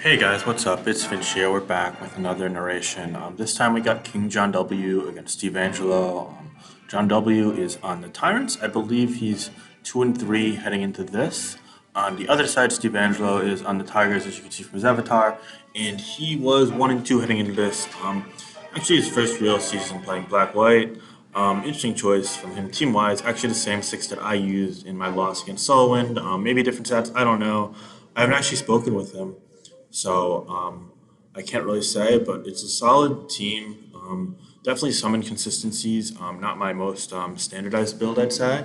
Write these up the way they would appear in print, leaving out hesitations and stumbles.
Hey guys, what's up? It's Finch here. We're back with another narration. This time we got King John W against Steve Angelo. John W is on the Tyrants. I believe he's 2-3 heading into this. On the other side, Steve Angelo is on the Tigers, as you can see from his avatar, and he was 1-2 heading into this. Actually, his first real season playing black-white. Interesting choice from him team-wise. Actually, the same six that I used in my loss against Solwind. Maybe different stats. I don't know. I haven't actually spoken with him. So I can't really say, but it's a solid team. Definitely some inconsistencies. Not my most standardized build, I'd say.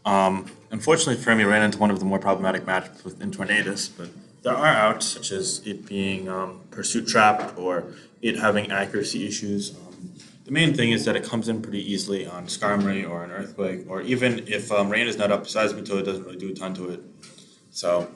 Unfortunately for him, he ran into one of the more problematic matchups within Tornadus, but there are outs, such as it being pursuit trapped or it having accuracy issues. The main thing is that it comes in pretty easily on Skarmory or an Earthquake, or even if Rain is not up, Seismitoad doesn't really do a ton to it. So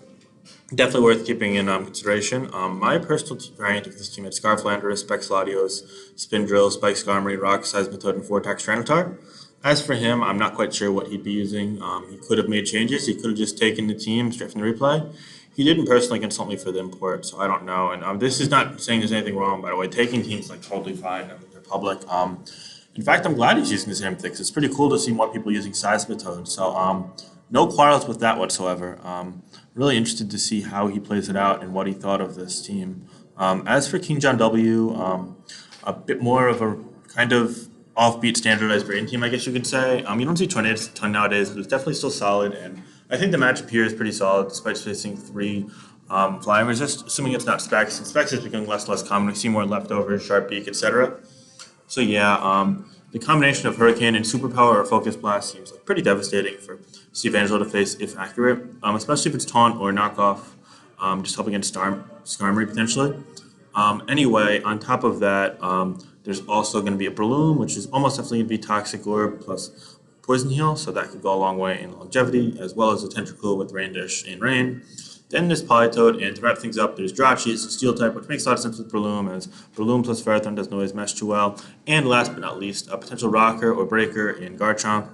definitely worth keeping in consideration. My personal variant of this team had Scarflander, Specs Latios, Spindrill, Spike Skarmory, Rock, Seismitoad, and Vortex Stranatar. As for him, I'm not quite sure what he'd be using. He could have made changes. He could have just taken the team straight from the replay. He didn't personally consult me for the import, so I don't know. And this is not saying there's anything wrong, by the way. Taking teams like totally fine. I mean, they're public. In fact, I'm glad he's using the same things. It's pretty cool to see more people using Seismitoad. So no quarrels with that whatsoever. Really interested to see how he plays it out and what he thought of this team. As for King John W, a bit more of a kind of offbeat standardized brain team, I guess you could say. You don't see Tornadoes a ton nowadays, but it's definitely still solid. And I think the matchup here is pretty solid despite facing three flying resist, assuming it's not Specs. And Specs is becoming less and less common. We see more leftovers, Sharp Beak, etc. So yeah, the combination of Hurricane and Superpower or Focus Blast seems like pretty devastating for Steve Angelo to face if accurate, especially if it's Taunt or Knockoff, just helping against Skarmory potentially. Anyway, on top of that, there's also going to be a Breloom, which is almost definitely going to be Toxic Orb plus Poison Heal, so that could go a long way in longevity, as well as a Tentacle with Rain Dish and Rain. Then there's Politoad, and to wrap things up, there's Jirachi, it's a Steel type, which makes a lot of sense with Breloom, as Breloom plus Ferrothorn doesn't always mesh too well. And last but not least, a potential Rocker or Breaker in Garchomp.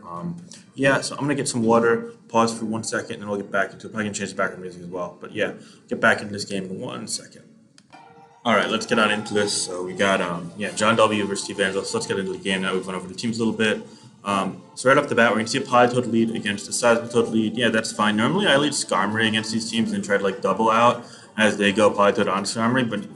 Yeah, so I'm going to get some water, pause for 1 second, and then we'll get back into it. Probably going to change the background music as well. But yeah, get back into this game in 1 second. All right, let's get on into this. So we got John W versus Steve Angelo. So let's get into the game now. We've went over the teams a little bit. So right off the bat, we're going to see a Politoad lead against a Seismitoad lead. Yeah, that's fine. Normally, I lead Skarmory against these teams and try to like double out as they go Politoad on Skarmory, but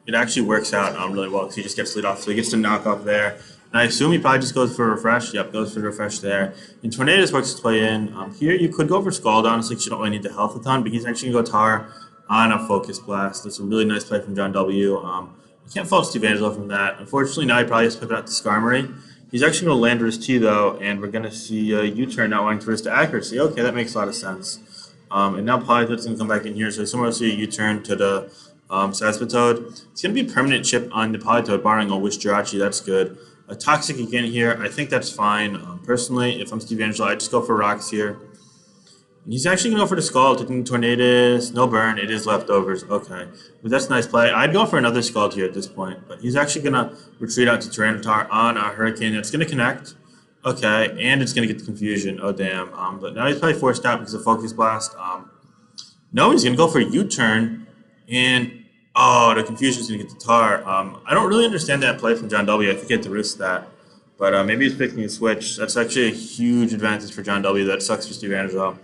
it actually works out really well because he just gets lead off. So he gets to knock off there. And I assume he probably just goes for a refresh. Yep, goes for the refresh there. And Tornadus works its way in. Here, you could go for Scald, honestly, because you don't really need the health a ton, but he's actually going to go Tar on a Focus Blast. That's a really nice play from John W. You can't fault Steve Angelo from that. Unfortunately, now he probably has to pivot out to Skarmory. He's actually going to land his T, though, and we're going to see a U-turn not wanting to risk to accuracy. Okay, that makes a lot of sense. And now Politoad's going to come back in here, so somewhere we'll see a U-turn to the Seismitoad. It's going to be a permanent chip on the Politoad, barring a Wish Jirachi. That's good. A Toxic again here, I think that's fine. Personally, if I'm Steve Angelo, I'd just go for Rocks here. And he's actually going to go for the Scald, taking Tornadus. No burn, it is leftovers. Okay, but that's a nice play. I'd go for another Scald here at this point, but he's actually going to retreat out to Tyranitar on a Hurricane. That's going to connect. Okay, and it's going to get the Confusion. Oh, damn. But now he's probably forced out because of Focus Blast. No, he's going to go for a U-turn, and oh, the Confusion's going to get the Tar. I don't really understand that play from John W. I think he had to risk that. But maybe he's picking a switch. That's actually a huge advantage for John W. That sucks for Steve Angelo.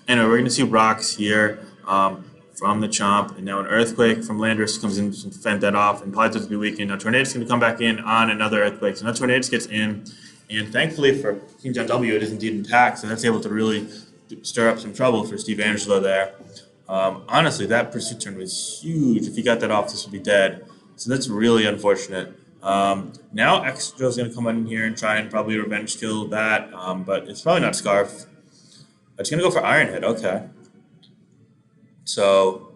Anyway, we're going to see Rocks here from the Chomp. And now an Earthquake from Landorus comes in to fend that off. And Politoad's be weakened. Now Tornadus going to come back in on another Earthquake. So now Tornadus gets in. And thankfully for King John W, it is indeed intact. So that's able to really stir up some trouble for Steve Angelo there. Honestly, that pursuit turn was huge. If he got that off, this would be dead. So that's really unfortunate. Now Extra's going to come in here and try and probably revenge kill that, but it's probably not Scarf. It's going to go for Iron Head, okay. So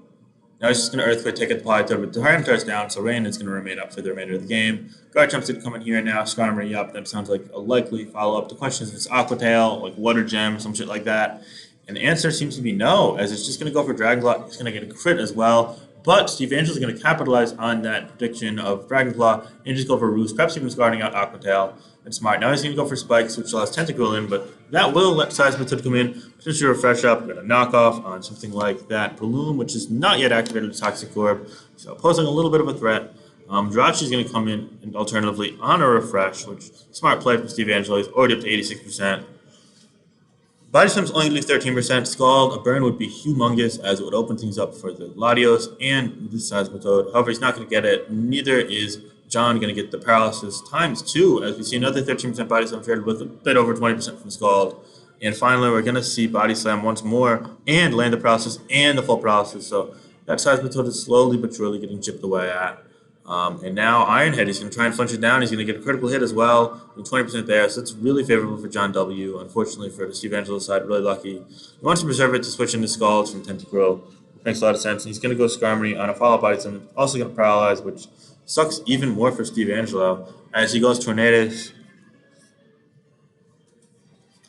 now he's just going to Earthquake, take it to Politoad, but the Tyrants down, so Rain is going to remain up for the remainder of the game. Garchomp's going to come in here now, Skarmory up. That sounds like a likely follow-up. The question is if it's Aqua Tail, like Water Gem, some shit like that. And the answer seems to be no, as it's just going to go for Dragon Claw. It's going to get a crit as well. But Steve Angelo is going to capitalize on that prediction of Dragon Claw and just go for Roost, perhaps even guarding out Aqua Tail. That's smart. Now he's going to go for Spikes, which allows Tentacle in, but that will let Seismitoad come in, potentially refresh up, get a knockoff on something like that Bloom, which is not yet activated with Toxic Orb, so posing a little bit of a threat. Jirachi is going to come in and alternatively on a refresh, which smart play from Steve Angello. He's already up to 86%. Body Slam's only going to leave 13%. Scald, a burn would be humongous as it would open things up for the Latios and the Seismitoad. However, he's not going to get it. Neither is John going to get the paralysis times 2, as we see another 13% Body Slam paired with a bit over 20% from Scald. And finally, we're going to see Body Slam once more and land the paralysis and the full paralysis. So that Seismitoad is slowly but surely getting chipped away at. And now Ironhead, he's going to try and flinch it down. He's going to get a critical hit as well, with 20% there. So it's really favorable for John W. Unfortunately for the Steve Angelo side, really lucky. He wants to preserve it to switch into Scalds from Tentacruel. Makes a lot of sense. And he's going to go Skarmory on a follow-up Body Slam. Also going to paralyze, which sucks even more for Steve Angelo as he goes Tornadus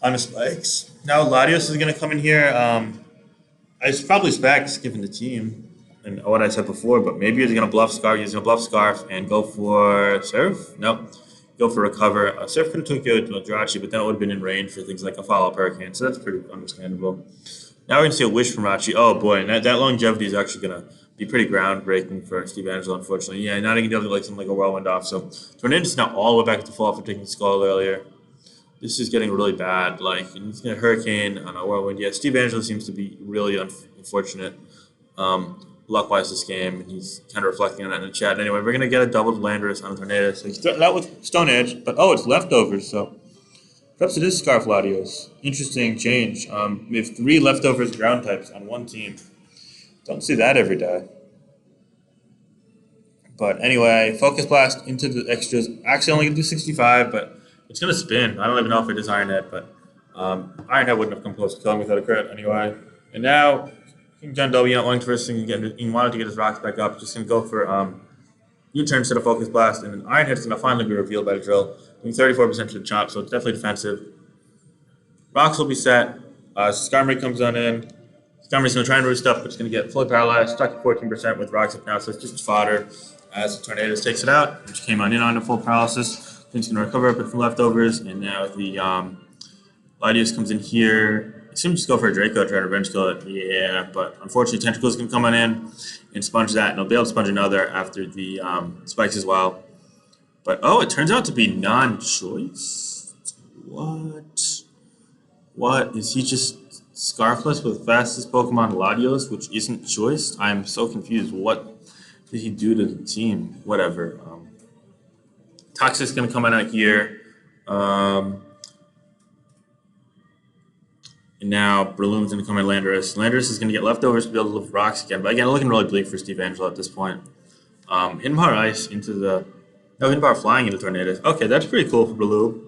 on the spikes. Now Latios is going to come in here. I probably Specs given the team and what I said before, but maybe he's going to bluff Scarf. He's going to bluff Scarf and go for Surf. No, go for Recover. Surf could have took you to Jirachi, but then it would have been in range for things like a follow-up Hurricane. So that's pretty understandable. Now we're going to see a Wish from Rachi. Oh boy, and that longevity is actually going to be pretty groundbreaking for Steve Angelo, unfortunately. Yeah, not even able to like something like a Whirlwind off. So Tornadus is now all the way back to full for taking Skull earlier. This is getting really bad. Like, he's going to Hurricane on a Whirlwind. Yeah, Steve Angelo seems to be really unfortunate luck-wise this game, and he's kind of reflecting on that in the chat. Anyway, we're going to get a doubled Landorus on Tornadus. So he's threatened out with Stone Edge, but it's leftovers, so perhaps it is Scarf Latios. Interesting change. We have 3 leftovers ground types on one team. Don't see that every day. But anyway, Focus Blast into the extras. Actually, only going to do 65, but it's going to spin. I don't even know if it is Ironhead, but Ironhead wouldn't have come close to killing without a crit anyway. And now King John W, not wanting to risk again, he wanted to get his rocks back up. Just going to go for U-turn instead of Focus Blast. And then Ironhead's going to finally be revealed by the drill. Doing 34% to the chop, so it's definitely defensive. Rocks will be set. Skarmory comes on in. Skarmory's going to try and roost up, but it's going to get fully paralyzed. Stuck at 14% with rocks up now, so it's just fodder as the Tornadus takes it out, which came on in on a full paralysis. Then he's going to recover a bit from leftovers, and now the Latios comes in here. He's going to just go for a Draco, try to revenge kill it. Yeah, but unfortunately, Tentacles can come on in and sponge that, and he'll be able to sponge another after the spikes as well. But it turns out to be non-choice. What? Is he just Scarfless with fastest Pokemon Latios, which isn't choice? I'm so confused. What did he do to the team? Whatever. Toxic's going to come out here. And now Breloom's going to come in Landorus. Landorus is going to get leftovers to be able to live rocks again. But again, looking really bleak for Steve Angelo at this point. Hidden Power Ice into the... No, Hidden Power Flying into Tornadus. Okay, that's pretty cool for Breloom.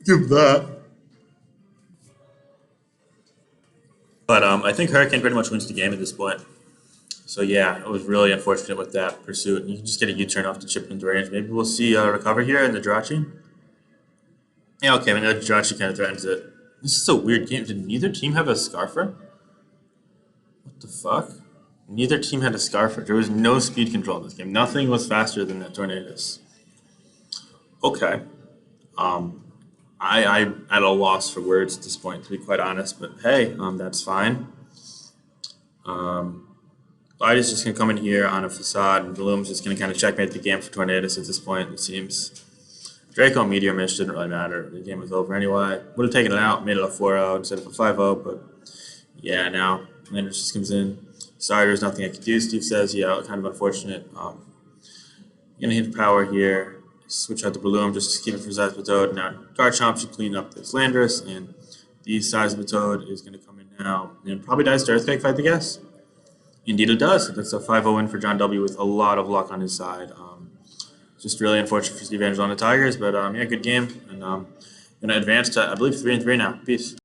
Give that. But I think Hurricane pretty much wins the game at this point. So yeah, it was really unfortunate with that pursuit. You can just get a U-turn off the chip into range. Maybe we'll see a recover here in the Jirachi. Yeah, okay, I mean, the Jirachi kind of threatens it. This is a weird game. Did neither team have a Scarfer? What the fuck? Neither team had a Scarfer. There was no speed control in this game. Nothing was faster than that Tornadus. Okay. I'm at a loss for words at this point, to be quite honest. But hey, that's fine. Light is just going to come in here on a Facade, and Bloom's just going to kind of checkmate the game for Tornadus at this point, it seems. Draco and Meteor Mish didn't really matter. The game was over anyway. Would have taken it out, made it a 4-0 instead of a 5-0, but yeah, now Landorus just comes in. Sorry, there's nothing I could do, Steve says. Yeah, kind of unfortunate. Going to hit power here. Switch out the Bloom just to keep it for Seismitoad. Now, Garchomp should clean up this Landorus, and the Seismitoad is going to come in now and probably dies to Earthquake, if I had to guess. Indeed it does. That's a 5-0 win for John W. with a lot of luck on his side. Just really unfortunate for Steve Angelo and the Tigers, but yeah, good game. And going to advance to, I believe, 3-3 now. Peace.